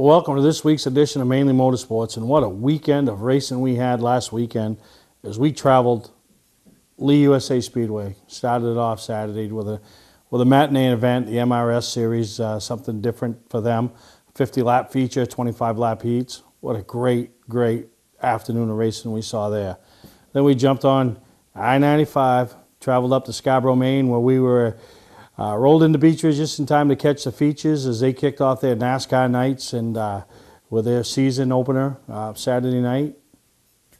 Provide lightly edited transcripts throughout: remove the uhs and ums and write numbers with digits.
Welcome to this week's edition of Mainly Motorsports, and what a weekend of racing we had last weekend as we traveled Lee USA Speedway. Started it off Saturday with a matinee event, the MRS series, something different for them. 50-lap feature, 25-lap heats. What a great afternoon of racing we saw there. Then we jumped on I-95, traveled up to Scarborough, Maine, where we were rolled into Beechridge just in time to catch the features as they kicked off their NASCAR nights and with their season opener Saturday night.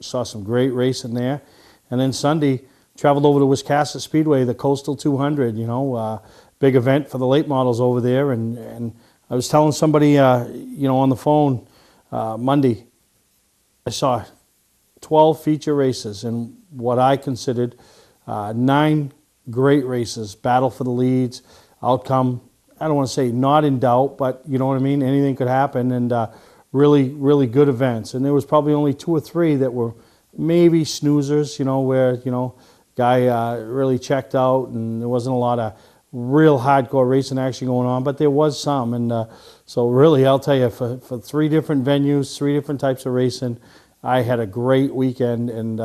Saw some great racing there. And then Sunday, traveled over to Wiscasset Speedway, the Coastal 200, big event for the late models over there. And I was telling somebody, on the phone Monday, I saw 12 feature races and what I considered 9 great races, battle for the leads, outcome, I don't want to say not in doubt, but you know what I mean, anything could happen, and really good events. And there was probably only 2 or 3 that were maybe snoozers, where, guy really checked out and there wasn't a lot of real hardcore racing action going on, but there was some. And so really, I'll tell you, for 3 different venues, 3 different types of racing, I had a great weekend and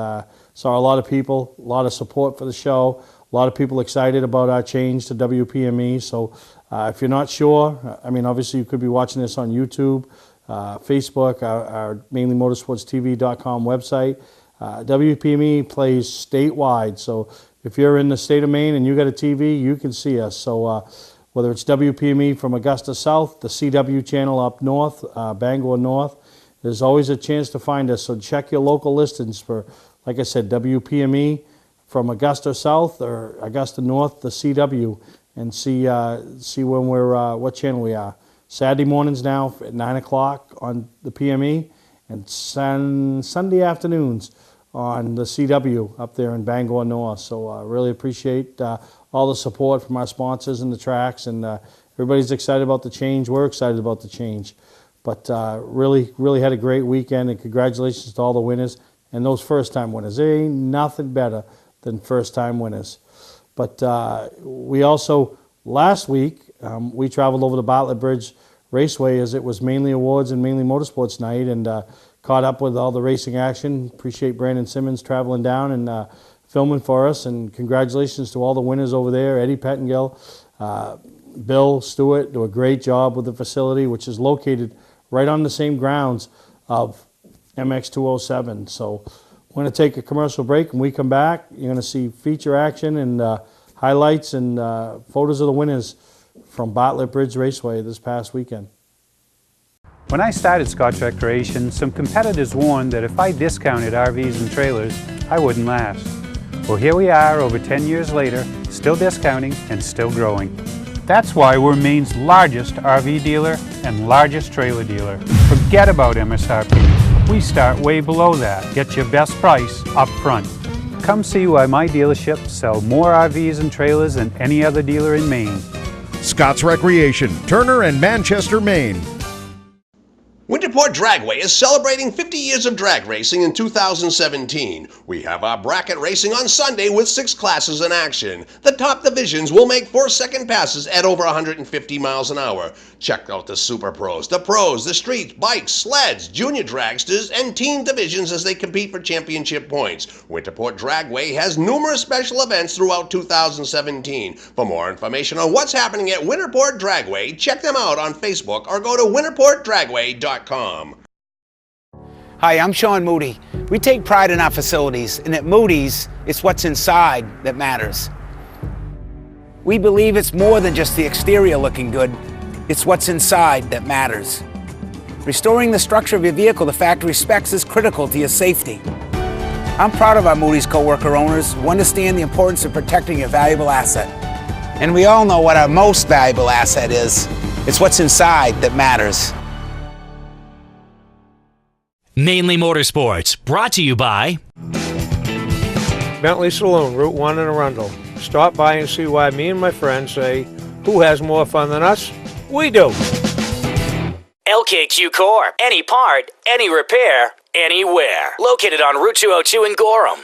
saw a lot of people, a lot of support for the show. A lot of people excited about our change to WPME. So if you're not sure, obviously you could be watching this on YouTube, Facebook, our MainelyMotorsportsTV.com website. WPME plays statewide. So if you're in the state of Maine and you got a TV, you can see us. So whether it's WPME from Augusta South, the CW channel up north, Bangor North, there's always a chance to find us. So check your local listings for, like I said, WPME from Augusta South or Augusta North, the CW, and see when we're what channel we are. Saturday mornings now at 9 o'clock on the PME, and Sunday afternoons on the CW up there in Bangor North. So I really appreciate all the support from our sponsors and the tracks, and everybody's excited about the change. We're excited about the change. But really had a great weekend, and congratulations to all the winners and those first-time winners. There ain't nothing better than first-time winners. But we also, last week, we traveled over to Bartlett Bridge Raceway as it was Mainly Awards and Mainly Motorsports night, and caught up with all the racing action. Appreciate Brandon Simmons traveling down and filming for us, and congratulations to all the winners over there. Eddie Pettingill, Bill Stewart do a great job with the facility, which is located right on the same grounds of MX207. So we're going to take a commercial break. When we come back, you're going to see feature action and highlights and photos of the winners from Bartlett Bridge Raceway this past weekend. When I started Scotch Recreation, some competitors warned that if I discounted RVs and trailers, I wouldn't last. Well, here we are over 10 years later, still discounting and still growing. That's why we're Maine's largest RV dealer and largest trailer dealer. Forget about MSRP. We start way below that. Get your best price up front. Come see why my dealerships sell more RVs and trailers than any other dealer in Maine. Scott's Recreation, Turner and Manchester, Maine. Winterport Dragway is celebrating 50 years of drag racing in 2017. We have our bracket racing on Sunday with 6 classes in action. The top divisions will make 4-second passes at over 150 miles an hour. Check out the Super Pros, the Pros, the Streets, Bikes, Sleds, Junior Dragsters, and Team divisions as they compete for championship points. Winterport Dragway has numerous special events throughout 2017. For more information on what's happening at Winterport Dragway, check them out on Facebook or go to winterportdragway.com. Hi, I'm Sean Moody. We take pride in our facilities, and at Moody's, it's what's inside that matters. We believe it's more than just the exterior looking good, it's what's inside that matters. Restoring the structure of your vehicle the factory specs is critical to your safety. I'm proud of our Moody's co-worker owners who understand the importance of protecting a valuable asset. And we all know what our most valuable asset is. It's what's inside that matters. Mainly Motorsports, brought to you by Bentley Saloon, Route 1 in Arundel. Stop by and see why me and my friends say, who has more fun than us? We do. LKQ Core, any part, any repair, anywhere. Located on Route 202 in Gorham.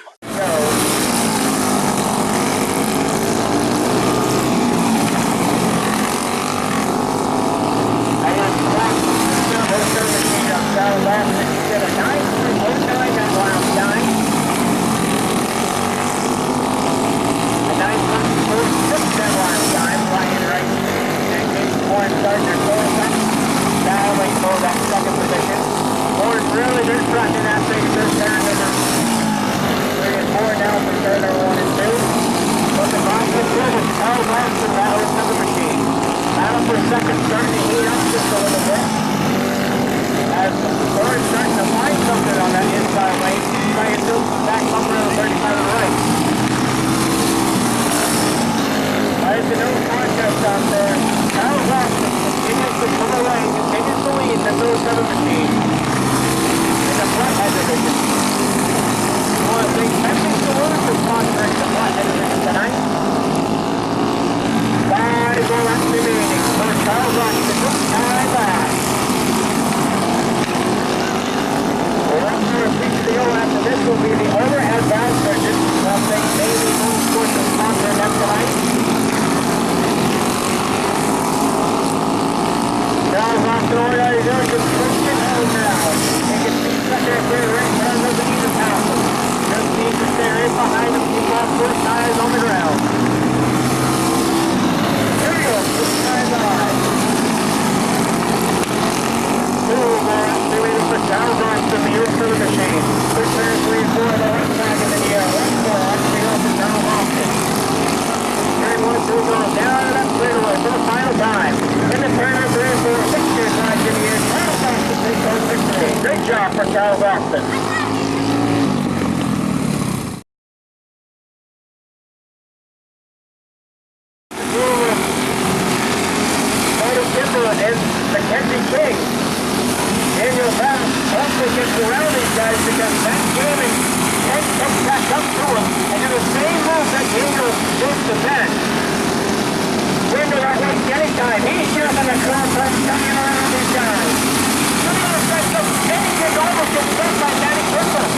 for Charles Austin. Cody Kimberlin and Mackenzie King. Daniel Brown also gets around these guys because Matt Gaiman comes back up to him and do the same move that Daniel did to Ben. Daniel not wasting any time. He's just in the crossroads coming around these guys. Look at the second look. Danny King almost gets stuck by Danny Kimberlin.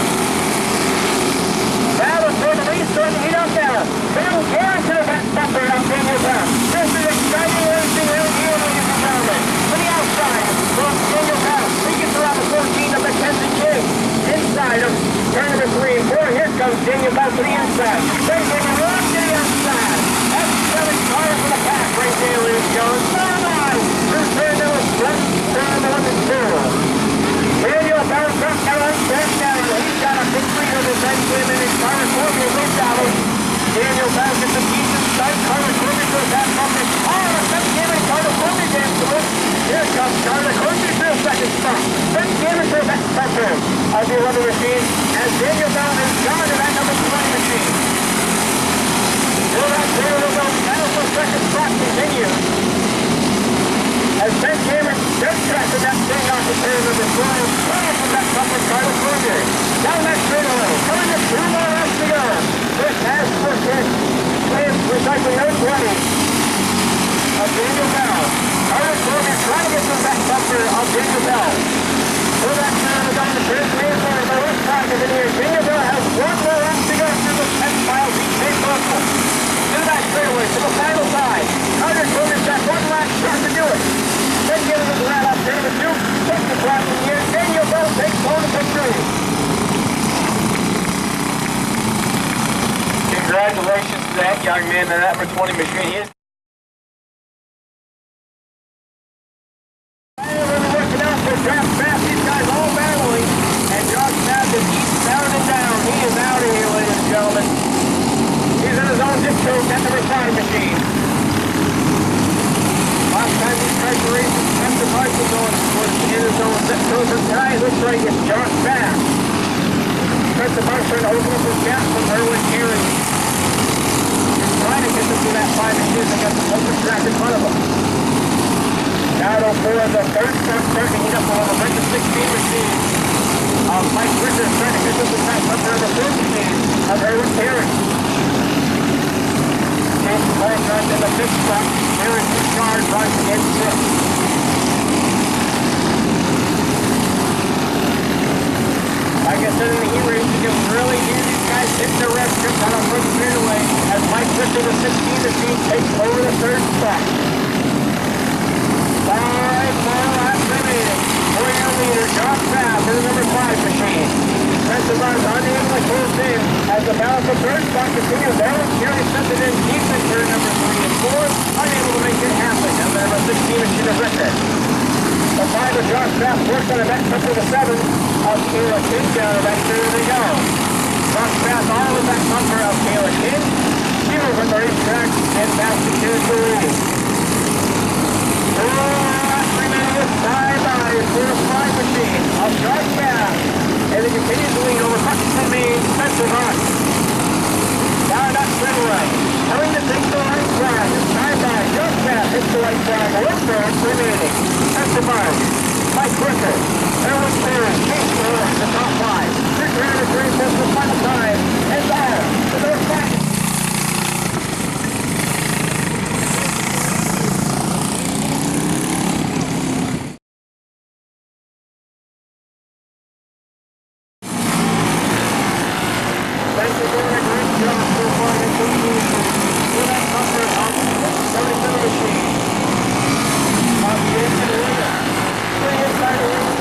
Now the third lead starting to heat up now. Bill Garrett to the back bumper on Daniel Brown. This is exciting racing right here, ladies and gentlemen. To the outside from Daniel Brown. He gets around the 14 of Mackenzie King. Inside of turn number 3 and 4. Here comes Daniel Brown to the inside. They're going to run to the outside. That's 7 cars for the pack right there, ladies and gentlemen. Through turn number 1 and 2. Daniel Brown comes down, back down. He's got a big lead on his head. In his car, Corbin wins out. Daniel Brown gets a decent start. Carter Corbin goes that bumper. Oh, the second game in Carter Corbin gets to it. Here comes Carter Corbin to the second spot. Second game into the back bumper of the 11 machine. As Daniel Brown has gone to that number 20 machine. Will that player will go battle for second spot continues. As Ben Cameron just tracking that thing off the turn number 4, running from that bumper, Carter Corbin. Down that straightaway, coming to 2 more laps to go. This has pushed in. Recycling no 20 of Daniel Bell. Carter Corbin trying to get to that bumper of Daniel Bell. So that turn is on the first lane for the left side of the near. Daniel Bell has 1 more lap to go through the 10 miles each way local. To that straightaway, to the final side. Carter Corbin's got 1 lap short to do it. Then gives us a rat up there with 2. Takes the flat from here. Daniel Bell takes home the victory. Congratulations to that young man in that number 20 machine. He is working out for Josh Bass. These guys all battling. And Josh Bass is down and down. He is out of here, ladies and gentlemen. He's in his own zip code at the refining machine. Last time he tried to race his Spencer Marshall going was in his own zip code. But tonight it looks like it's Josh Bass. Spencer Marshall trying to open up his gap from Erwin Carey. Trying to get them to that 5 inches against the open track in front of them. Now for the third start, starting to heat up on the Breaker 16 machine. Mike Richards trying to get them to that under the 4th machine of Erwin Carey. James Clark runs in the 5th spot. Aaron Bouchard runs in 6th. Like I said in the heat race, you can really hear these guys hit the red strip on a first straightaway as Mike Richards, the 16 machine, takes over the 3rd spot. 5 more laps remaining. For your leader, Josh Bass in the number 5 machine. Spencer Barnes unable to close in as the balance of 3rd spot continues. Aaron Carey sends it in deep in turn number 3 and 4, unable to make it happen as the number 16 machine of record. The 5 of Josh Bass works on a back up to the 7 of Kayla King down the back. There they go. Josh Bass all the back bumper of Kayla King. She was at the racetrack and Bass continues to lead. 4 laps remaining with 5 eyes for the 5 machine of Josh Bass. And he continues to lead over Buxton Main, Spencer Barnes. Down that straightaway. Coming to take the right flag. It's time by Josh Bass hits the right flag. 1 laps remaining. Spencer Barnes, Mike Ricker, Erwin Carey, Chase Miller, the top 5. Rick Ranner, 3 for the final time. And down to the back. Thank you for a great job so far in this season. For that bumper of the 77 machine. Jason Williams. Inside the ring,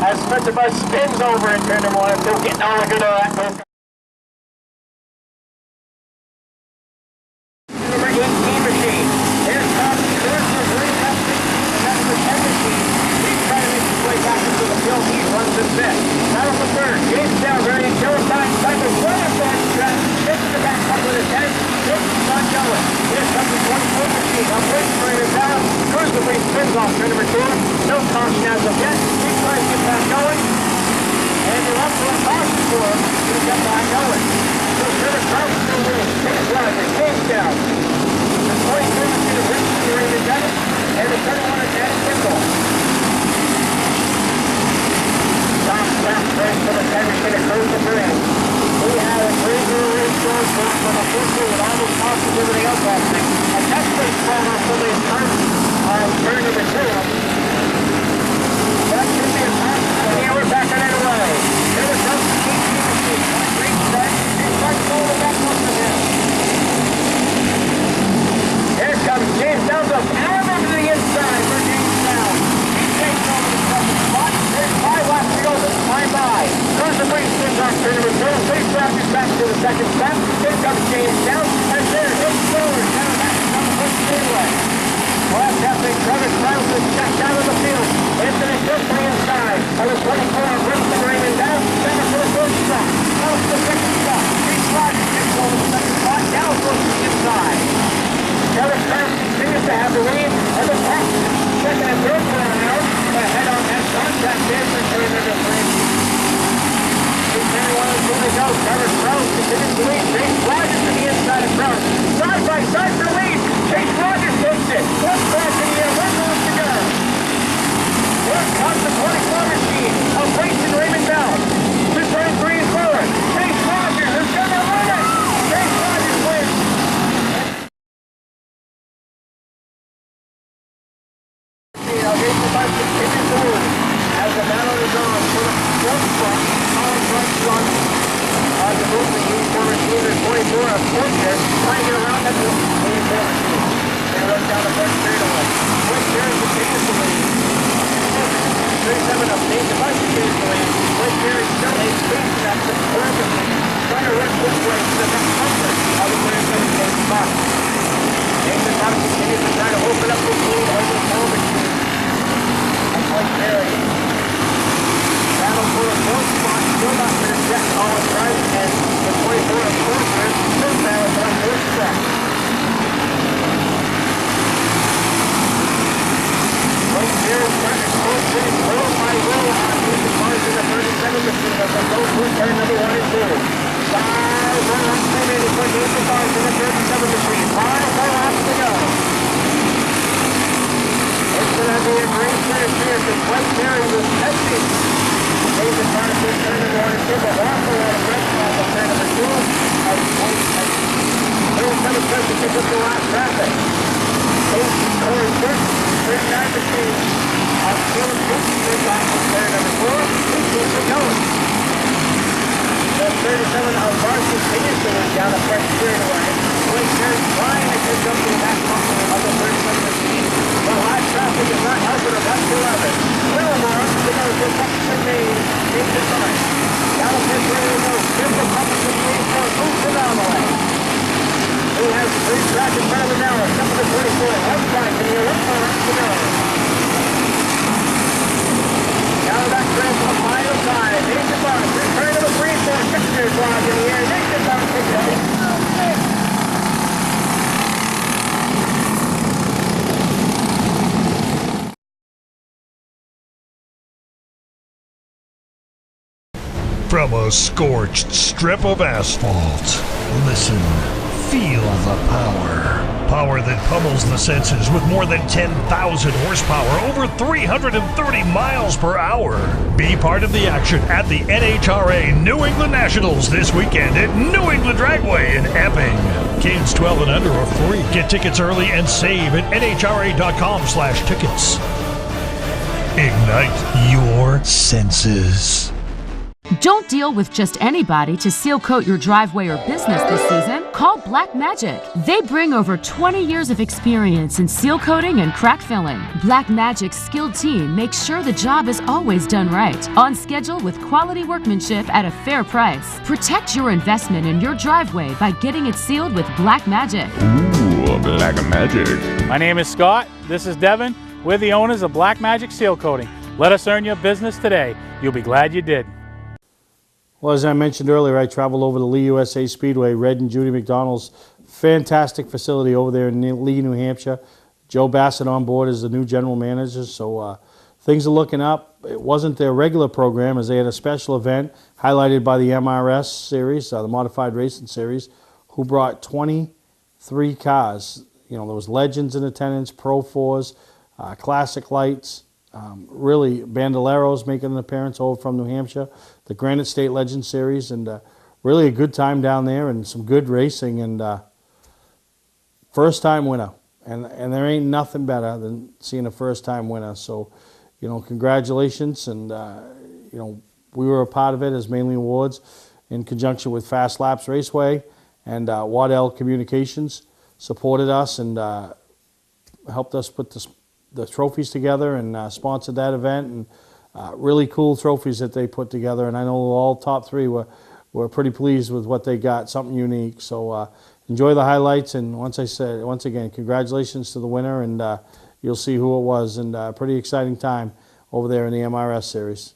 as Spencer Bus spins over in turn number 1 and 2, getting all the good of that. Number 18 machine. Here's Tom Curtis with green up number 10 machine. He's trying to make his way back into the field. He runs in fifth. Battle for third. James Salisbury and Joe Stein. Cycles way up that track. Gets the back up with a 10. Gets not going. Here's comes the 24 machine. Up racing right down. Cruiser Race spins off turn number 2. No caution as of yet. He's trying to get back going. And they're up for a caution for him. He's got back going. So Trevor Crown still winning. Takes driver. James down. The 23 machine of Richard Raymond Dennis. And the 31 is Danny Kimball. Top left race for the 10 machine of Cruiser Green. We had a great race going for the 14 with all those cautions and everything else happening. And that's been called off for the turn turn number 2. That should be a pass. And here we're backing it away. Here it comes the 18 machine. One great start. It's like going back up to him. Here comes James down the arm over to the inside for James down. He takes over the second spot. There's 5 laps to go this time by. Cruiser Breeze spins off turn number 2. Big Raptors back to the second step. Here comes James down. And there, it's forward. Down back down the first straightaway. Last happening, Trevor Krause is checked out of the field. Anthony Chrisley inside. On the 24, Winston Raymond down. Center for the first spot. Out to the second spot. He's sliding. Gets over the second spot. Down towards the inside. Trevor Krause continues to have the lead. And the top second and third car now. Ahead on that contact there for turn number 3. 2:31 to go. Trevor Krause continues to lead. Chase Rogers to the inside of Krause. Side by side for the lead. Chase Rogers takes it. One back in the air. 1 lap to go. Here comes the 24 machine of Winston Raymond down. 2:33 is forward. Chase Rogers is going to win it. Chase Rogers wins. Continues to move as the battle is on for the fourth spot. On the move, the uniform machine is 24 of Porter, trying to get around that uniform machine. They run down the first straightaway. Quick Terry continues to lead. 37 of Nate Device continues to lead. Quick Terry still a space that the perfectly trying to run this way to the next comfort of the 37th spot. Nate Device continues to try to open up the lead over the pole machine. And Quick Terry battle for the fourth spot, still not going to check all his right, and the 24 of Porter still battles on first track. Right here is trying to close in, little by little, on the cars in the 37 machine of the boat through turn number 1 and 2. 5 more laps remaining for the cars in the 37 machine. 5 more laps to go. It's going to be a great finish here because White Terry was testing. He's a part of this turn number 1 and 2, but also had a break off of turn number 2. Here's number 7 to pick up the last traffic. Corey Burke, 39 machine. On Caleb Booth, pick off of turn number 4. He keeps it going. The 37 of Barnes continues to move down the front straightaway. Blake Terry trying to catch up to the back bumper of the 37 machine. The last traffic is not helping him up to 11. Wilmore, they're going to get back to Maine, into time. Down the pit road, no, simple public machine for Booth Anomaly. He has 3 tracks in front of him now, except for the 24. One side to the 11 laps to go. Now back trail for the final side. Nathan Barnes, return to the 3-4, 6-year drive in the air. Nathan Barnes takes it. From a scorched strip of asphalt, listen, feel the power. Power that pummels the senses with more than 10,000 horsepower, over 330 miles per hour. Be part of the action at the NHRA New England Nationals this weekend at New England Dragway in Epping. Kids 12 and under are free. Get tickets early and save at nhra.com/tickets. Ignite your senses. Don't deal with just anybody to seal coat your driveway or business this season. Call Black Magic. They bring over 20 years of experience in seal coating and crack filling. Black Magic's skilled team makes sure the job is always done right, on schedule with quality workmanship at a fair price. Protect your investment in your driveway by getting it sealed with Black Magic. Ooh, Black Magic. My name is Scott. This is Devin. We're the owners of Black Magic Seal Coating. Let us earn your business today. You'll be glad you did. Well, as I mentioned earlier, I traveled over to Lee USA Speedway, Red and Judy McDonald's fantastic facility over there in Lee, New Hampshire. Joe Bassett on board as the new general manager, so things are looking up. It wasn't their regular program, as they had a special event highlighted by the MRS series, the Modified Racing Series, who brought 23 cars. You know, there was legends in attendance, Pro 4s, classic lights, really bandoleros making an appearance over from New Hampshire, the Granite State Legend Series, and really a good time down there and some good racing, and first-time winner. And there ain't nothing better than seeing a first-time winner. So, you know, congratulations. And, you know, we were a part of it as Mainely Awards in conjunction with Fast Laps Raceway, and Waddell Communications supported us and helped us put the trophies together and sponsored that event. And really cool trophies that they put together. And I know all top three were pretty pleased with what they got, something unique. So enjoy the highlights. And once again, congratulations to the winner. And you'll see who it was. And pretty exciting time over there in the MRS series.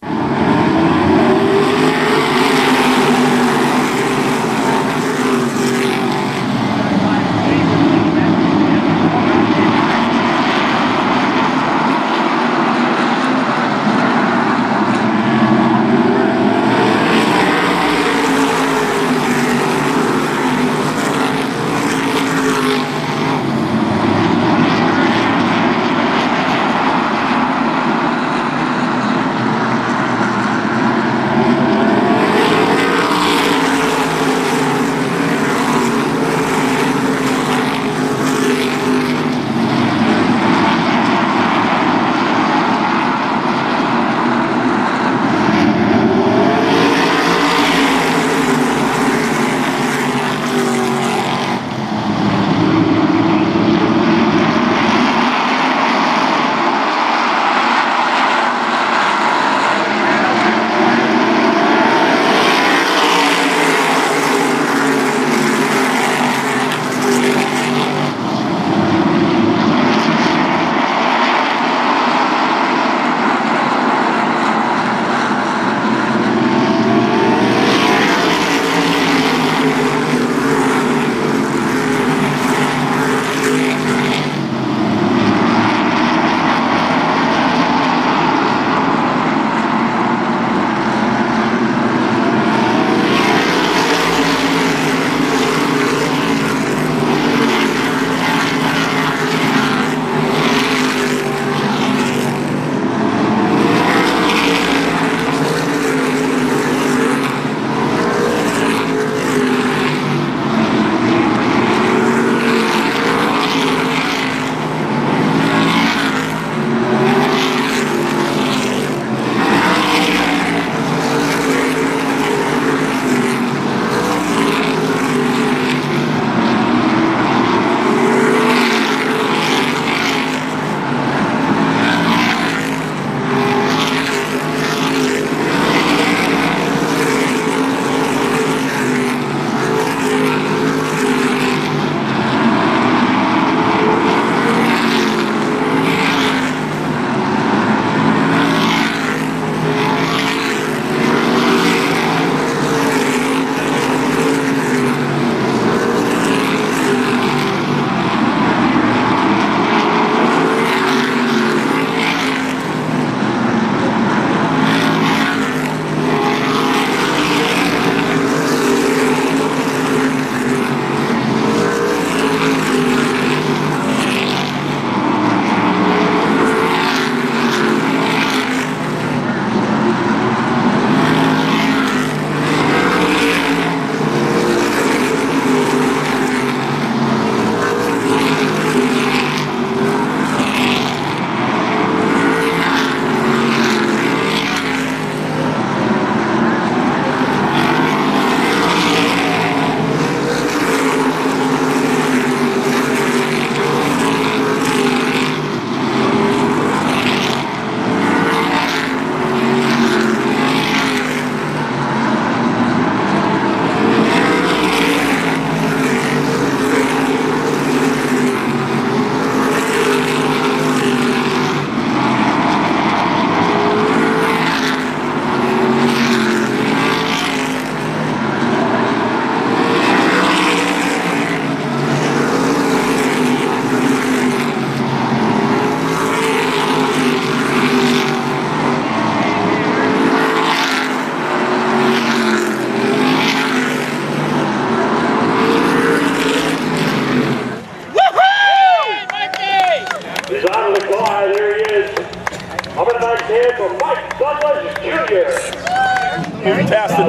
Pass the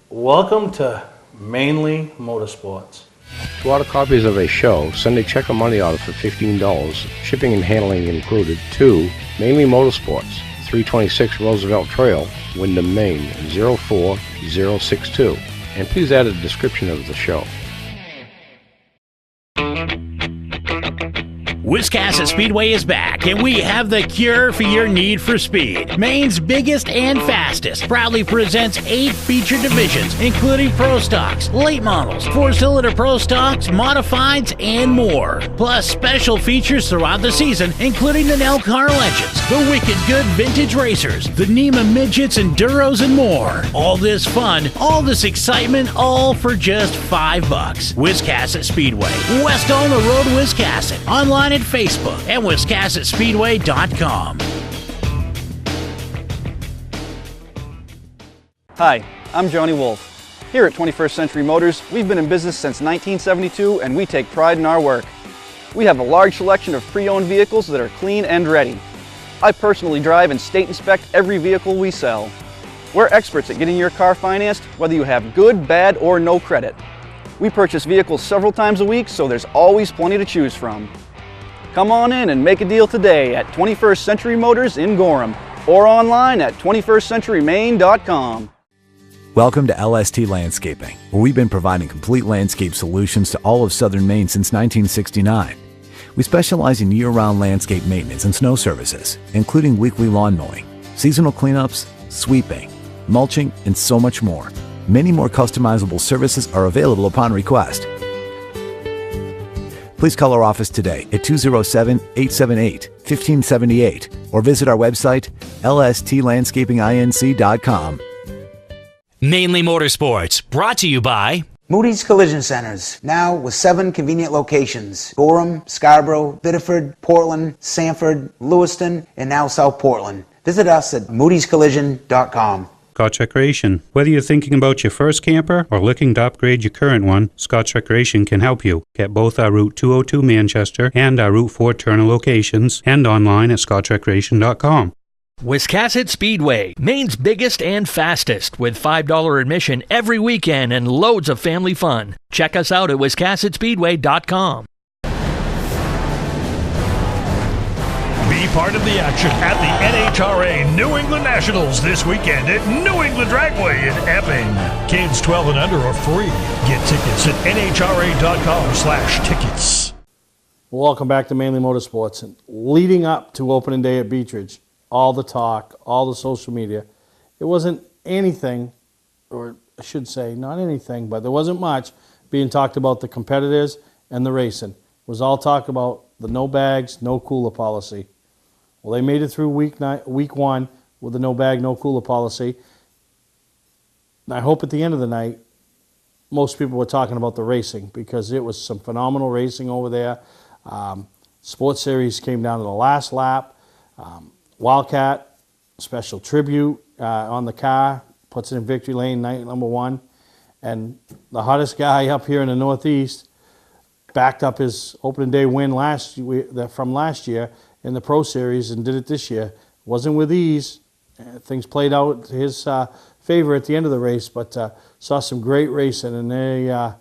Welcome to Mainely Motorsports. To order copies of a show, send a check or money order for $15, shipping and handling included, to Mainly Motorsports, 326 Roosevelt Trail, Windham, Maine, 04062. And please add a description of the show. Wiscasset Speedway is back, and we have the cure for your need for speed. Maine's biggest and fastest proudly presents 8 feature divisions, including Pro Stocks, late models, 4-cylinder Pro Stocks, modifieds, and more. Plus special features throughout the season, including the Nell Car Legends, the Wicked Good Vintage Racers, the NEMA Midgets, Enduros, and more. All this fun, all this excitement, all for just $5. Wiscasset Speedway, west on the road, Wiscasset. Online at Facebook and WiscassetSpeedway.com. Hi, I'm Johnny Wolf. Here at 21st Century Motors, we've been in business since 1972 and we take pride in our work. We have a large selection of pre-owned vehicles that are clean and ready. I personally drive and state inspect every vehicle we sell. We're experts at getting your car financed, whether you have good, bad, or no credit. We purchase vehicles several times a week, so there's always plenty to choose from. Come on in and make a deal today at 21st Century Motors in Gorham or online at 21stcenturymaine.com. Welcome to LST Landscaping, where we've been providing complete landscape solutions to all of southern Maine since 1969. We specialize in year-round landscape maintenance and snow services, including weekly lawn mowing, seasonal cleanups, sweeping, mulching, and so much more. Many more customizable services are available upon request. Please call our office today at 207-878-1578 or visit our website, lstlandscapinginc.com. Mainly Motorsports, brought to you by Moody's Collision Centers, now with 7 convenient locations: Gorham, Scarborough, Biddeford, Portland, Sanford, Lewiston, and now South Portland. Visit us at moodyscollision.com. Scotch Recreation. Whether you're thinking about your first camper or looking to upgrade your current one, Scotch Recreation can help you. Get both our Route 202 Manchester and our Route 4 Turner locations and online at scotchrecreation.com. Wiscasset Speedway, Maine's biggest and fastest, with $5 admission every weekend and loads of family fun. Check us out at wiscassetSpeedway.com. Be part of the action at the NHRA New England Nationals this weekend at New England Dragway in Epping. Kids 12 and under are free. Get tickets at nhra.com/tickets. Welcome back to Mainly Motorsports. And leading up to opening day at Beechridge, all the talk, all the social media, it wasn't anything, or I should say not anything, but there wasn't much being talked about the competitors and the racing. It was all talk about the no bags, no cooler policy. Well, they made it through week 1 with the no bag, no cooler policy. And I hope at the end of the night, most people were talking about the racing, because it was some phenomenal racing over there. Sports Series came down to the last lap. Wildcat, special tribute on the car, puts it in victory lane, night number 1. And the hottest guy up here in the Northeast backed up his opening day win from last year in the Pro Series and did it this year. Wasn't with ease. Things played out to his favor at the end of the race, but saw some great racing. And they,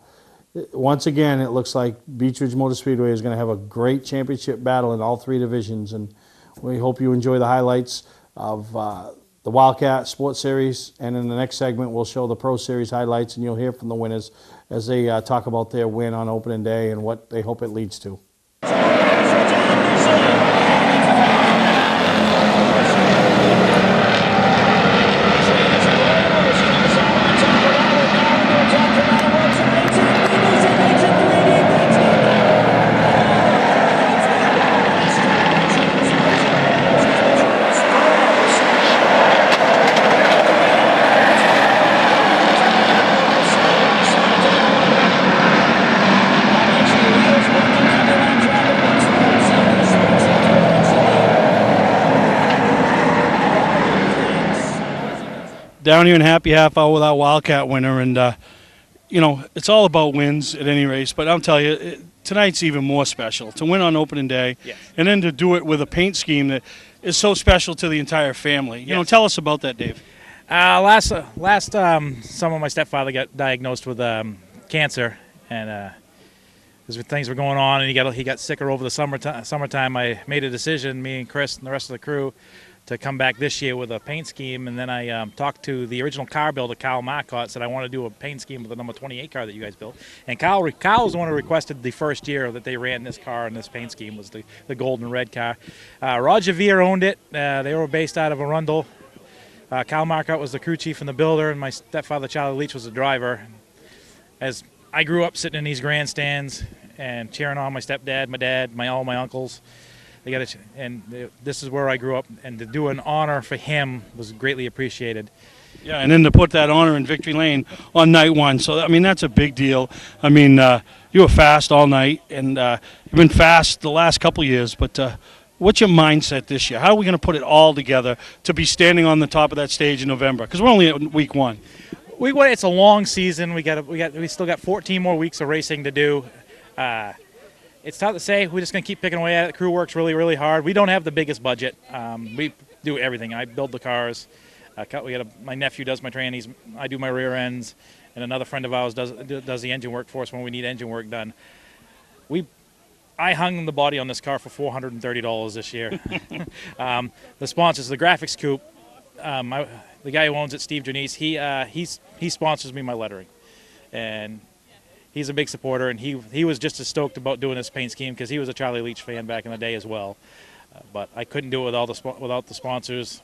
once again, it looks like Beechridge Motor Speedway is going to have a great championship battle in all 3 divisions. And we hope you enjoy the highlights of the Wildcat Sports Series. And in the next segment, we'll show the Pro Series highlights, and you'll hear from the winners as they talk about their win on opening day and what they hope it leads to. down here in Happy Half Hour with our Wildcat winner, and you know, it's all about wins at any race. But I'll tell you, tonight's even more special to win on opening day, and then to do it with a paint scheme that is so special to the entire family. You know, tell us about that, Dave. Last summer, my stepfather got diagnosed with cancer, and things were going on, and he got sicker over the summertime. I made a decision, me and Chris and the rest of the crew, to come back this year with a paint scheme, and then I talked to the original car builder, Kyle Marcotte, said I want to do a paint scheme with the number 28 car that you guys built. And Kyle was the one who requested the first year that they ran this car and this paint scheme was the gold and red car. Roger Veer owned it. They were based out of Arundel. Kyle Marcotte was the crew chief and the builder, and my stepfather, Charlie Leach, was the driver. As I grew up sitting in these grandstands and cheering on my stepdad, my dad, all my uncles, this is where I grew up, and to do an honor for him was greatly appreciated. Yeah, and then to put that honor in Victory Lane on night one. So, I mean, that's a big deal. I mean, you were fast all night, and you've been fast the last couple of years, but what's your mindset this year? How are we going to put it all together to be standing on the top of that stage in November? Because we're only at week one. It's a long season. We still got 14 more weeks of racing to do. It's tough to say. We're just going to keep picking away at it. The crew works really, really hard. We don't have the biggest budget. We do everything. I build the cars. My nephew does my trannies. I do my rear ends, and another friend of ours does the engine work for us when we need engine work done. I hung the body on this car for $430 this year. The sponsors, the graphics coupe, the guy who owns it, Steve Janice, he sponsors me my lettering, and he's a big supporter, and he was just as stoked about doing this paint scheme because he was a Charlie Leach fan back in the day as well. But I couldn't do it without the sponsors.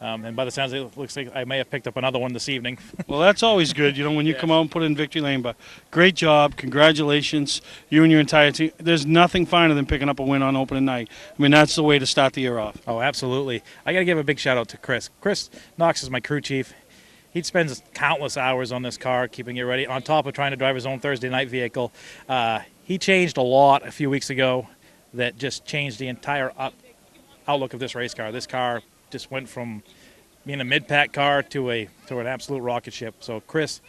And by the sounds of it, looks like I may have picked up another one this evening. Well, that's always good, you know, when you come out and put it in Victory Lane. But great job. Congratulations, you and your entire team. There's nothing finer than picking up a win on opening night. I mean, that's the way to start the year off. Oh, absolutely. I got to give a big shout-out to Chris. Chris Knox is my crew chief. He spends countless hours on this car, keeping it ready, on top of trying to drive his own Thursday night vehicle. He changed a lot a few weeks ago that just changed the entire outlook of this race car. This car just went from being a mid-pack car to an absolute rocket ship. So Chris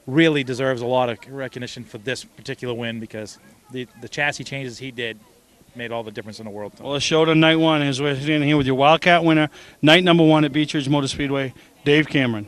really deserves a lot of recognition for this particular win because the chassis changes he did made all the difference in the world. Well, it showed on night one as we're sitting here with your Wildcat winner, night number one at Beech Ridge Motor Speedway, Dave Cameron.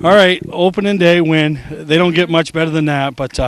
All right, opening day win. They don't get much better than that, but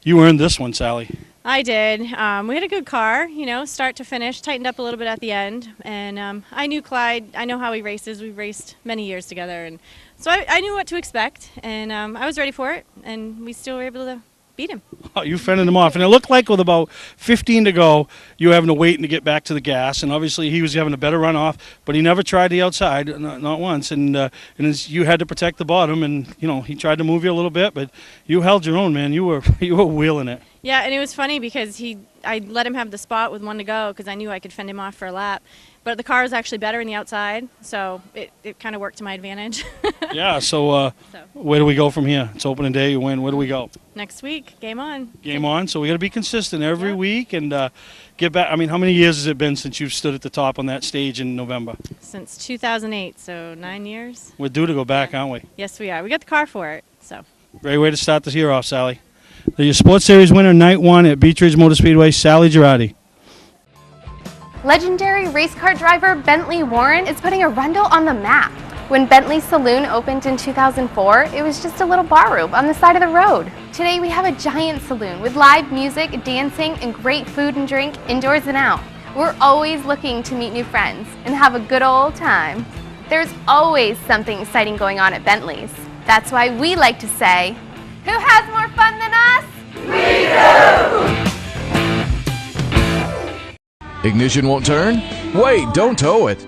you earned this one, Sally. I did. We had a good car, start to finish, tightened up a little bit at the end. And I knew Clyde. I know how he races. We've raced many years together. And so I knew what to expect. And I was ready for it. And we still were able to beat him. Oh, you fended him off. And it looked like with about 15 to go, you were having to wait to get back to the gas. And obviously he was having a better run off, but he never tried the outside, not once. And you had to protect the bottom. And, he tried to move you a little bit, but you held your own, man. You were wheeling it. Yeah, and it was funny because I let him have the spot with 1 to go because I knew I could fend him off for a lap. But the car was actually better in the outside, so it kind of worked to my advantage. Yeah, so where do we go from here? It's opening day, you win. Where do we go? Next week, game on. Game on, so we got to be consistent every week and get back. I mean, how many years has it been since you've stood at the top on that stage in November? Since 2008, so 9 years. We're due to go back, aren't we? Yes, we are. We got the car for it, so. Great way to start this year off, Sally. The Sports Series winner, night 1 at Beach Ridge Motor Speedway, Sally Girardi. Legendary race car driver Bentley Warren is putting Arundel on the map. When Bentley's Saloon opened in 2004, it was just a little bar room on the side of the road. Today we have a giant saloon with live music, dancing, and great food and drink indoors and out. We're always looking to meet new friends and have a good old time. There's always something exciting going on at Bentley's. That's why we like to say, who has more fun than us? We do! Ignition won't turn? Wait, don't tow it.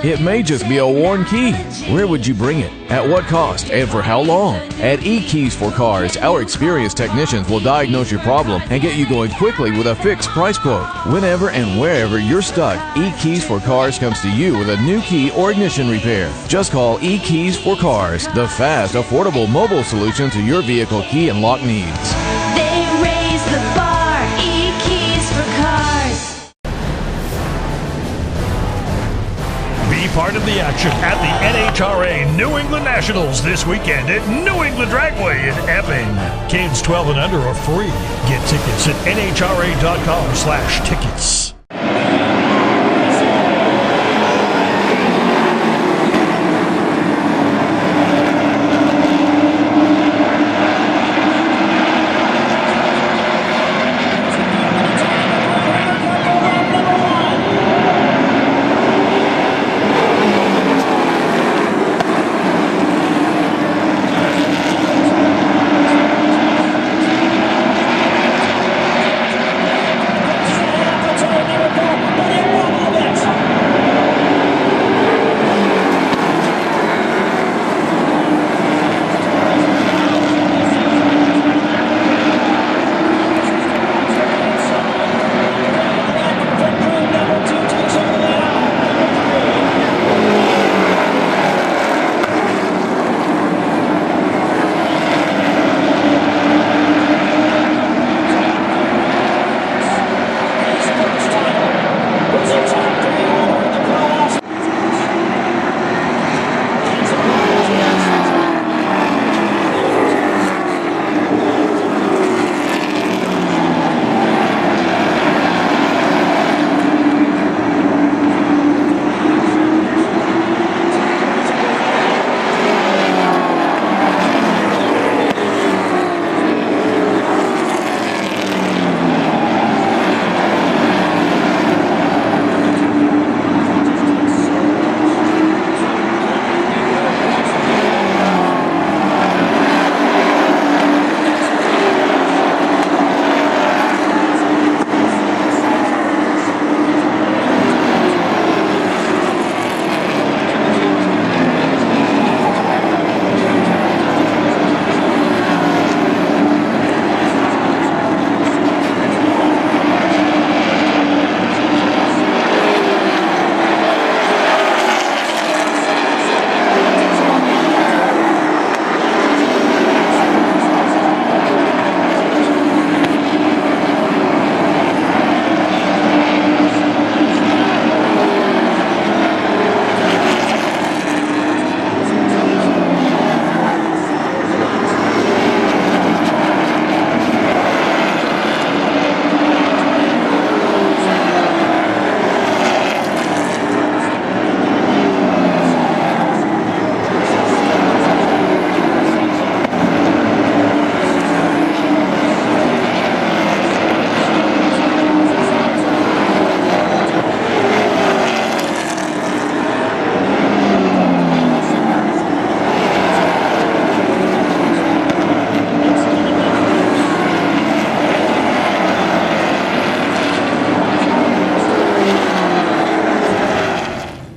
It may just be a worn key. Where would you bring it? At what cost? And for how long? At eKeys for Cars, our experienced technicians will diagnose your problem and get you going quickly with a fixed price quote. Whenever and wherever you're stuck, eKeys for Cars comes to you with a new key or ignition repair. Just call eKeys for Cars, the fast, affordable mobile solution to your vehicle key and lock needs. They raise the bar, eKeys for Cars. Be part of the action at the NHRA New England Nationals this weekend at New England Dragway in Epping. Kids 12 and under are free. Get tickets at nhra.com/tickets.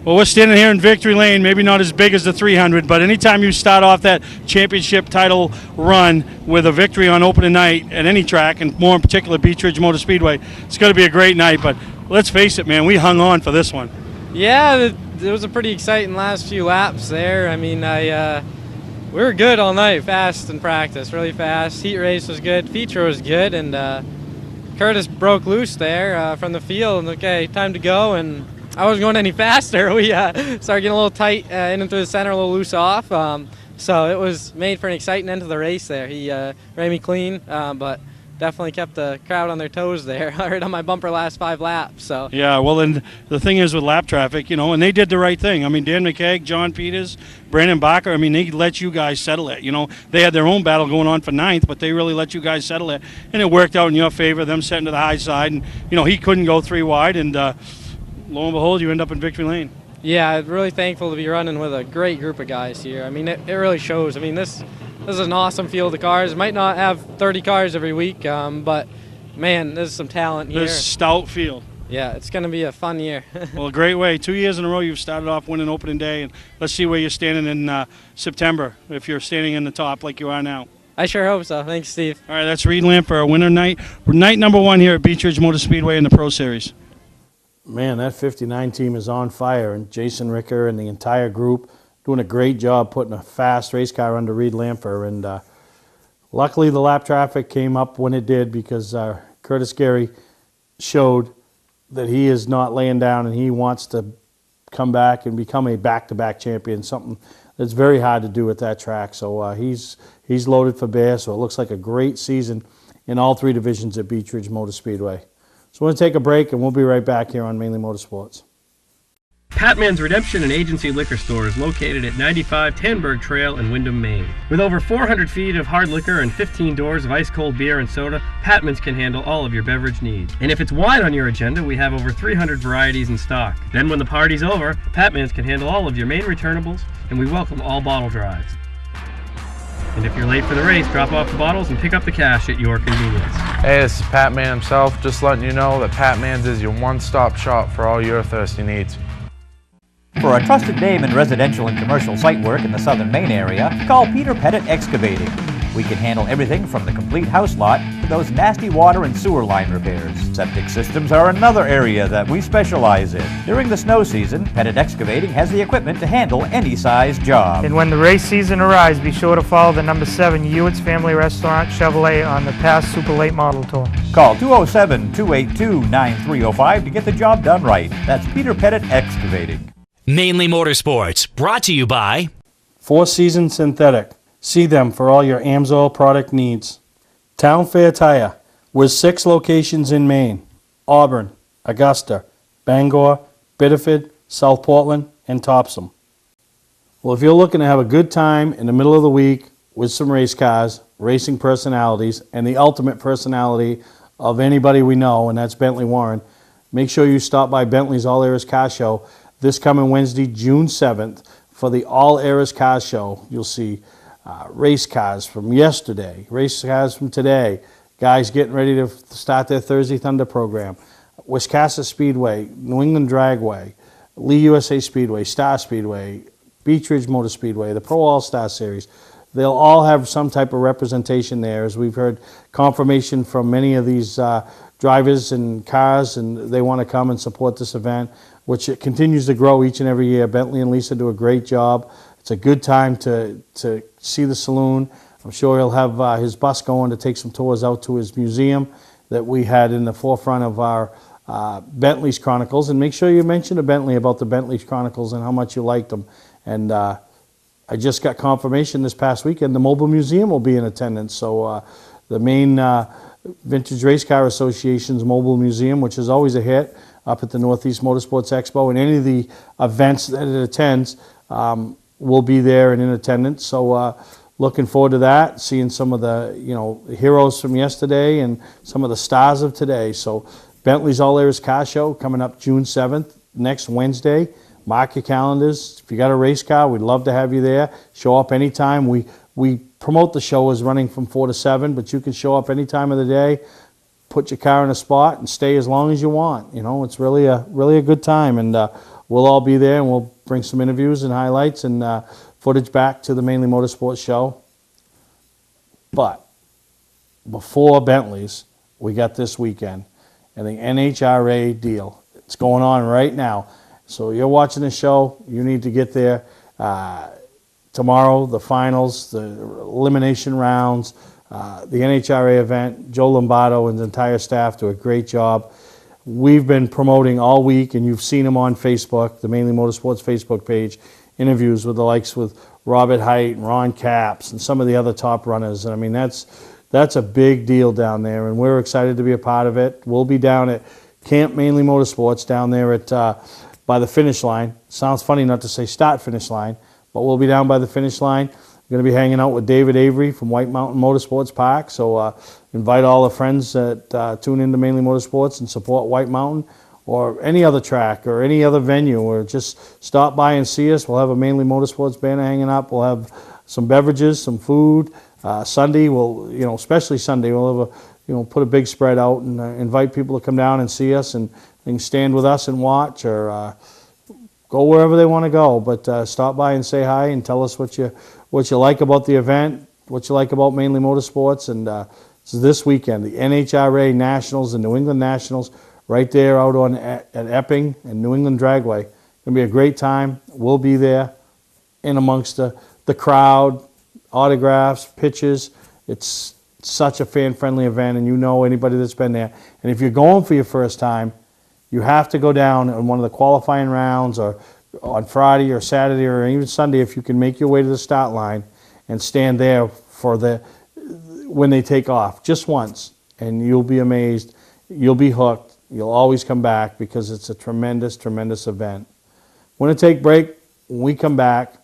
Well, we're standing here in Victory Lane, maybe not as big as the 300, but anytime you start off that championship title run with a victory on opening night at any track, and more in particular Beech Ridge Motor Speedway, it's going to be a great night. But let's face it, man, we hung on for this one. Yeah, it was a pretty exciting last few laps there. I mean, we were good all night, fast in practice, really fast. Heat race was good, feature was good, and Curtis broke loose there from the field, and okay, time to go, and I wasn't going any faster. We started getting a little tight in and through the center, a little loose off. So it was made for an exciting end to the race there. He ran me clean, but definitely kept the crowd on their toes there. I heard on my bumper last 5 laps. So yeah, well, and the thing is with lap traffic, you know, and they did the right thing. I mean, Dan McKeag, John Peters, Brandon Bacher, I mean, they let you guys settle it. You know, they had their own battle going on for 9th, but they really let you guys settle it, and it worked out in your favor, them setting to the high side, and, you know, he couldn't go 3 wide, and lo and behold, you end up in Victory Lane. Yeah, I'm really thankful to be running with a great group of guys here. I mean, it really shows. I mean, this is an awesome field of cars. It might not have 30 cars every week, but, man, there's some talent here. This stout field. Yeah, it's going to be a fun year. Well, a great way. 2 years in a row you've started off winning opening day, and let's see where you're standing in September, if you're standing in the top like you are now. I sure hope so. Thanks, Steve. All right, that's Reed Lamb for our winter night. Night number 1 here at Beech Ridge Motor Speedway in the Pro Series. Man, that 59 team is on fire, and Jason Ricker and the entire group doing a great job putting a fast race car under Reed Lampher. And luckily the lap traffic came up when it did, because Curtis Gary showed that he is not laying down and he wants to come back and become a back-to-back champion, something that's very hard to do at that track. So he's loaded for bear, so it looks like a great season in all 3 divisions at Beech Ridge Motor Speedway. So we're going to take a break, and we'll be right back here on Mainly Motorsports. Patman's Redemption and Agency Liquor Store is located at 95 Tanberg Trail in Windham, Maine. With over 400 feet of hard liquor and 15 doors of ice-cold beer and soda, Patman's can handle all of your beverage needs. And if it's wine on your agenda, we have over 300 varieties in stock. Then when the party's over, Patman's can handle all of your Maine returnables, and we welcome all bottle drives. And if you're late for the race, drop off the bottles and pick up the cash at your convenience. Hey, this is Pat Man himself, just letting you know that Pat Man's is your one-stop shop for all your thirsty needs. For a trusted name in residential and commercial site work in the southern Maine area, call Peter Pettit Excavating. We can handle everything from the complete house lot to those nasty water and sewer line repairs. Septic systems are another area that we specialize in. During the snow season, Pettit Excavating has the equipment to handle any size job. And when the race season arrives, be sure to follow the number 7 Hewitt's Family Restaurant Chevrolet on the past Super Late Model Tour. Call 207-282-9305 to get the job done right. That's Peter Pettit Excavating. Mainly Motorsports, brought to you by Four Seasons Synthetic. See them for all your AMSOIL product needs. Town Fair Tire, with 6 locations in Maine: Auburn, Augusta, Bangor, Biddeford, South Portland, and Topsom. Well, if you're looking to have a good time in the middle of the week with some race cars, racing personalities, and the ultimate personality of anybody we know, and that's Bentley Warren, make sure you stop by Bentley's All Eras Car Show this coming Wednesday, June 7th, for the All Eras Car Show. You'll see race cars from yesterday, race cars from today, guys getting ready to start their Thursday Thunder program, Wiscasset Speedway, New England Dragway, Lee USA Speedway, Star Speedway, Beech Ridge Motor Speedway, the Pro All-Star Series. They'll all have some type of representation there, as we've heard confirmation from many of these drivers and cars, and they want to come and support this event, which it continues to grow each and every year. Bentley and Lisa do a great job. It's a good time to see the saloon. I'm sure he'll have his bus going to take some tours out to his museum that we had in the forefront of our Bentley's Chronicles. And make sure you mention to Bentley about the Bentley's Chronicles and how much you liked them. And I just got confirmation this past weekend the Mobile Museum will be in attendance. So the main Vintage Race Car Association's Mobile Museum, which is always a hit up at the Northeast Motorsports Expo, and any of the events that it attends, will be there and in attendance. So looking forward to that, seeing some of the heroes from yesterday and some of the stars of today. So Bentley's All Eras Car Show coming up June 7th, next Wednesday. Mark your calendars. If you got a race car, we'd love to have you there. Show up anytime. We promote the show as running from 4 to 7, but you can show up any time of the day, put your car in a spot, and stay as long as you want. It's really a good time, and we'll all be there, and we'll bring some interviews and highlights and footage back to the Mainly Motorsports show. But before Bentley's, we got this weekend and the NHRA deal. It's going on right now. So you're watching the show, you need to get there. Tomorrow, the finals, the elimination rounds, the NHRA event. Joe Lombardo and his entire staff do a great job. We've been promoting all week, and you've seen them on Facebook, the Mainly Motorsports Facebook page, interviews with the likes with Robert Height and Ron Capps and some of the other top runners. And I mean, that's a big deal down there, and we're excited to be a part of it. We'll be down at Camp Mainly Motorsports down there at by the finish line. Sounds funny not to say start finish line, but we'll be down by the finish line. We're going to be hanging out with David Avery from White Mountain Motorsports Park. So invite all the friends that tune into Mainly Motorsports and support White Mountain or any other track or any other venue, or just stop by and see us. We'll have a Mainly Motorsports banner hanging up. We'll have some beverages, some food. Sunday, we'll, especially Sunday, we'll have put a big spread out and invite people to come down and see us, and they can stand with us and watch, or go wherever they want to go. But stop by and say hi and tell us what you like about the event, what you like about Mainly Motorsports. And so this weekend, the NHRA Nationals and New England Nationals, right there out at Epping and New England Dragway. It's going to be a great time. We'll be there in amongst the crowd, autographs, pitches. It's such a fan-friendly event, and anybody that's been there. And if you're going for your first time, you have to go down on one of the qualifying rounds, or on Friday or Saturday or even Sunday, if you can make your way to the start line and stand there for when they take off, just once, and you'll be amazed. You'll be hooked. You'll always come back, because it's a tremendous, tremendous event. We're going to take a break. When we come back,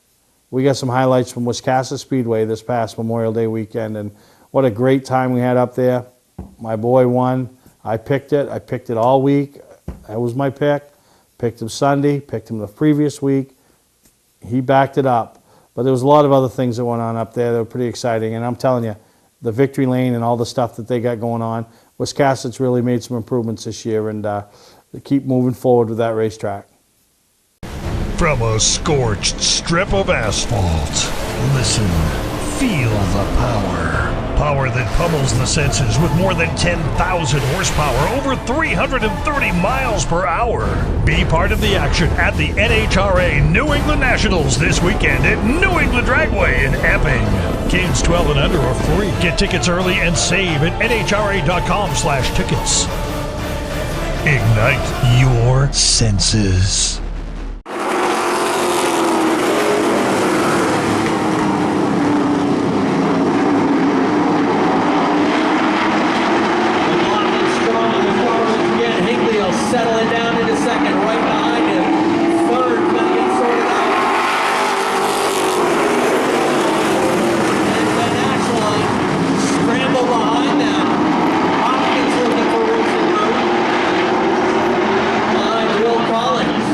we got some highlights from Wiscasset Speedway this past Memorial Day weekend, and what a great time we had up there. My boy won. I picked it. I picked it all week. That was my pick. Picked him Sunday, picked him the previous week. He backed it up. But there was a lot of other things that went on up there that were pretty exciting. And I'm telling you, the victory lane and all the stuff that they got going on, Wiscasset's really made some improvements this year, and they keep moving forward with that racetrack. From a scorched strip of asphalt, listen, feel the power. Power that pummels the senses with more than 10,000 horsepower, over 330 miles per hour. Be part of the action at the NHRA New England Nationals this weekend at New England Dragway in Epping. Kids 12 and under are free. Get tickets early and save at nhra.com/tickets. Ignite your senses. Settling down into second, right behind him. Third, gonna get sorted out. And then Ashline scramble behind them. Hopkins looking for racing room. Behind Will Collins.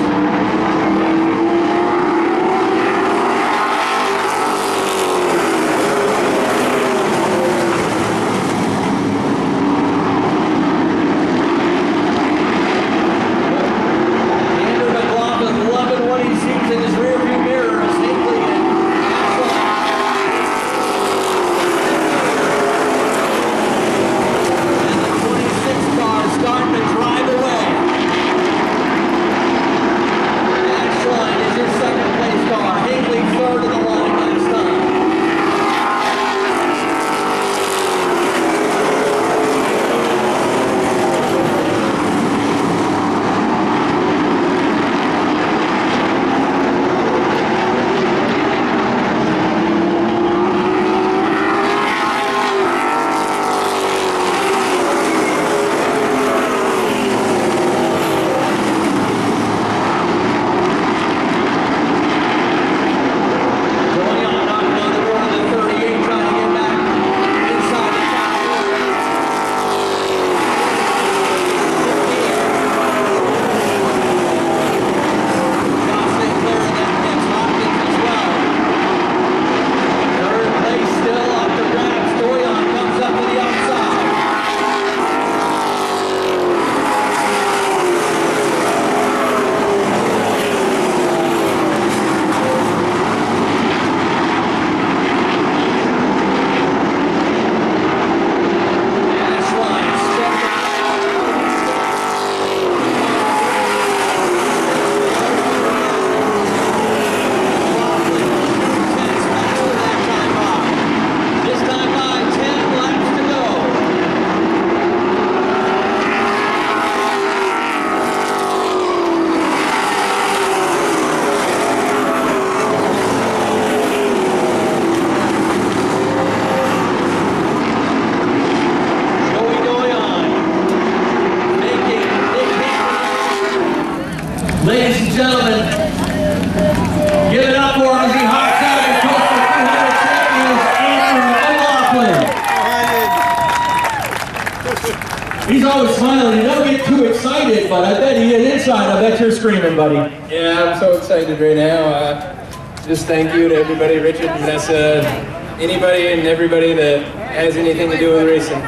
Ladies and gentlemen, give it up for him as he hops out of the Coastal 200 champions, Andrew McLaughlin. He's always smiling. He don't get too excited, but I bet he is inside. I bet you're screaming, buddy. Yeah, I'm so excited right now. Just thank you to everybody, Richard, Vanessa, anybody and everybody that has anything to do with racing.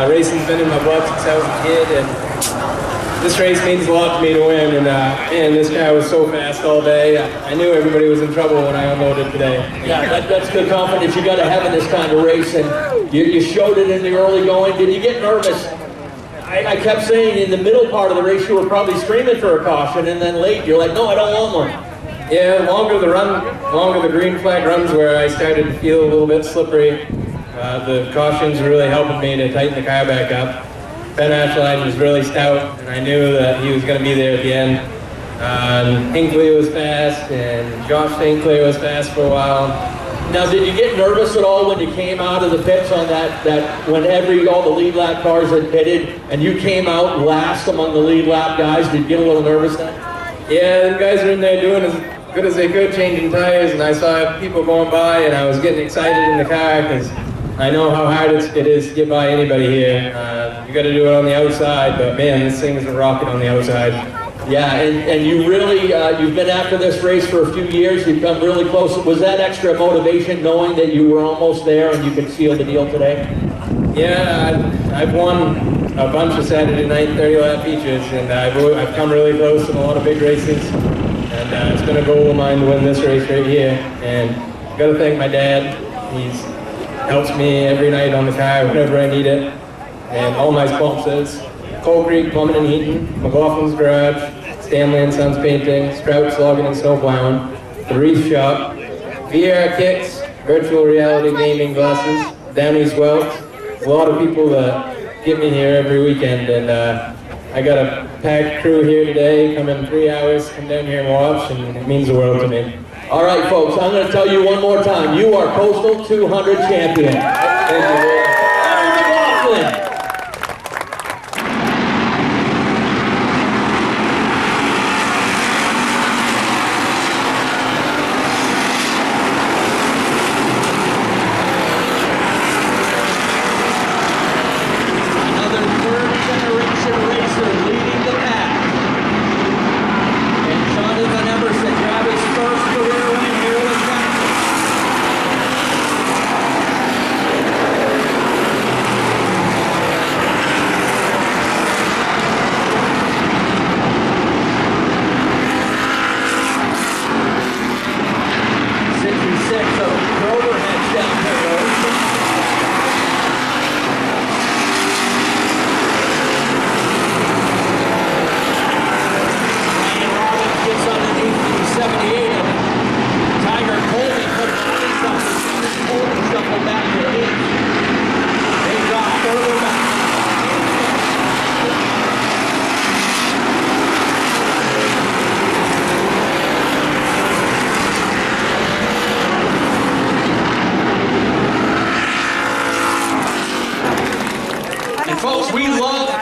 Racing's been in my blood since I was a kid, and this race means a lot to me to win. And man, this guy was so fast all day. I knew everybody was in trouble when I unloaded today. Yeah, that's good confidence you got to have in this kind of race, and you showed it in the early going. Did you get nervous? I kept saying in the middle part of the race you were probably screaming for a caution, and then late you're like, no, I don't want one. Yeah, longer the green flag runs where I started to feel a little bit slippery. The cautions were really helping me to tighten the car back up. Ben Ashline was really stout, and I knew that he was going to be there at the end. Hinckley was fast, and Josh Hinckley was fast for a while. Now, did you get nervous at all when you came out of the pits on that when all the lead lap cars had pitted, and you came out last among the lead lap guys? Did you get a little nervous then? Yeah, the guys were in there doing as good as they could, changing tires, and I saw people going by, and I was getting excited in the car because I know how hard it is to get by anybody here. You got to do it on the outside, but man, this thing is a rocket on the outside. Yeah, and you really, you've been after this race for a few years, you've come really close. Was that extra motivation knowing that you were almost there and you could seal the deal today? Yeah, I've won a bunch of Saturday night 30-lap features, and I've come really close in a lot of big races, and it's been a goal of mine to win this race right here. And I've got to thank my dad. He's helps me every night on the car whenever I need it, and all my sponsors: Coal Creek Plumbing and Heating, McLaughlin's Garage, Stanley and Sons Painting, Sprouts Logging and Snowplowing, The Reef Shop, VR Kicks, Virtual Reality Gaming Glasses, Downey's Wells. There's a lot of people that get me here every weekend, and I got a packed crew here today, come in 3 hours, come down here and watch, and it means the world to me. All right, folks, I'm going to tell you one more time. You are Coastal 200 champion. Thank you. Andrew McLaughlin.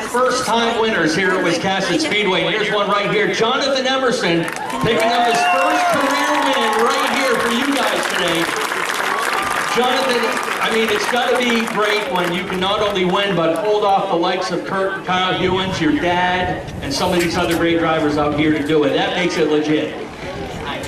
First-time winners here at Wiscasset Speedway. Here's one right here. Jonathan Emerson picking up his first career win right here for you guys today. Jonathan, I mean, it's got to be great when you can not only win, but hold off the likes of Kurt and Kyle Hewins, your dad, and some of these other great drivers out here to do it. That makes it legit. I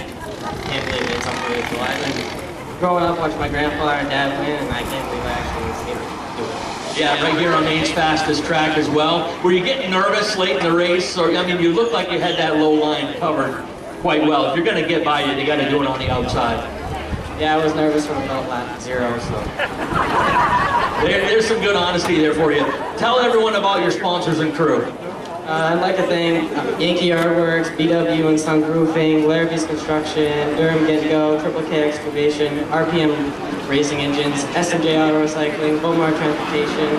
can't believe it's unbelievable. I've been growing up watching my grandfather and dad win, and I can't believe I actually was able to do it. Yeah, right here on Maine's fastest track as well. Were you getting nervous late in the race? Or, I mean, you looked like you had that low line covered quite well. If you're going to get by you got to do it on the outside. Yeah, I was nervous from about lap 0, so. There's some good honesty there for you. Tell everyone about your sponsors and crew. I'd like to thank Yankee Yardworks, BW and Sunk Roofing, Larrabee's Construction, Durham Get Go, Triple K Excavation, RPM Racing Engines, SMJ Auto Recycling, Beaumont Transportation,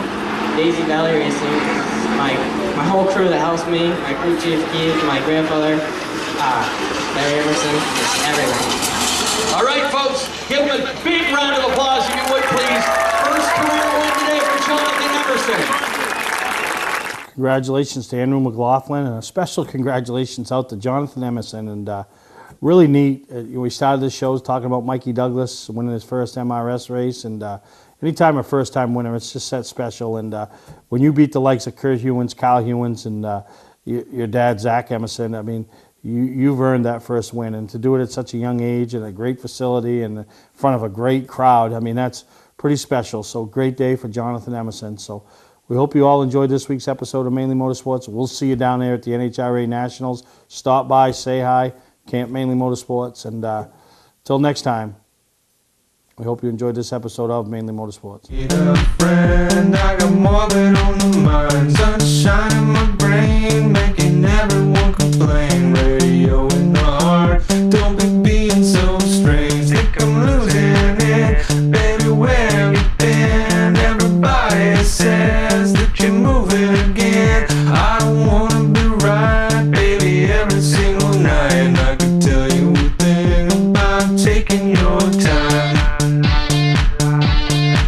Daisy Valley Racing, my whole crew that helps me, my crew chief Keith, my grandfather, Larry Emerson, just everyone. All right, folks, give him a big round of applause if you would, please. First career win today for Jonathan Emerson. congratulations to Andrew McLaughlin, and a special congratulations out to Jonathan Emerson. And really neat. We started this show talking about Mikey Douglas winning his first MRS race, and anytime a first-time winner, it's just that special. And when you beat the likes of Kurt Hewins, Kyle Hewins, and your dad, Zach Emerson, I mean, you've earned that first win. And to do it at such a young age and a great facility and in front of a great crowd, I mean, that's pretty special. So great day for Jonathan Emerson. So we hope you all enjoyed this week's episode of Mainly Motorsports. We'll see you down there at the NHRA Nationals. Stop by, say hi, Camp Mainly Motorsports. And till next time, we hope you enjoyed this episode of Mainly Motorsports. Friend, I got more than on the mind. Sunshine in my brain, making everyone complain. Radio in the heart, don't be being so strange. Think I'm losing it, baby, where have you been? Everybody says that you're moving again. I don't wanna be right, baby, every single night. And I could tell you a thing about taking your time.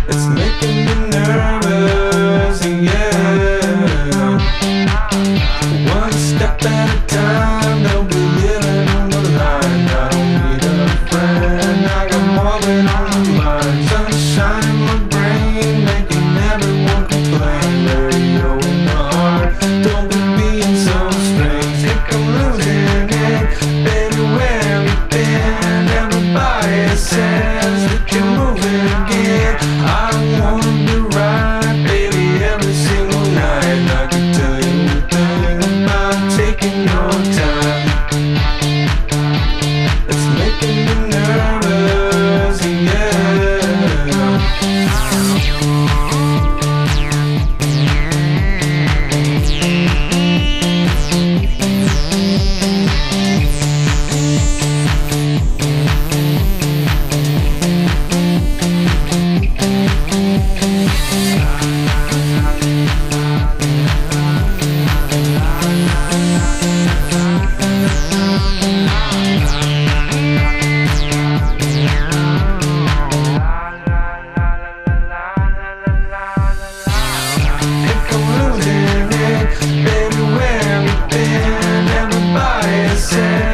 It's making me nervous, yeah. One step at a time, they'll be living on the line. I don't need a friend, I got more than on the mind. Sunshine in my brain, making everyone complain. Radio in the heart, don't be being so strange. Think I'm losing it, baby, where have you been? Everybody says that you're moving again. I don't wanna be right, baby, every single night. And I could tell you a thing about taking your time. It's making me nervous, yeah. Think I'm losing it, baby, where have you been? Everybody says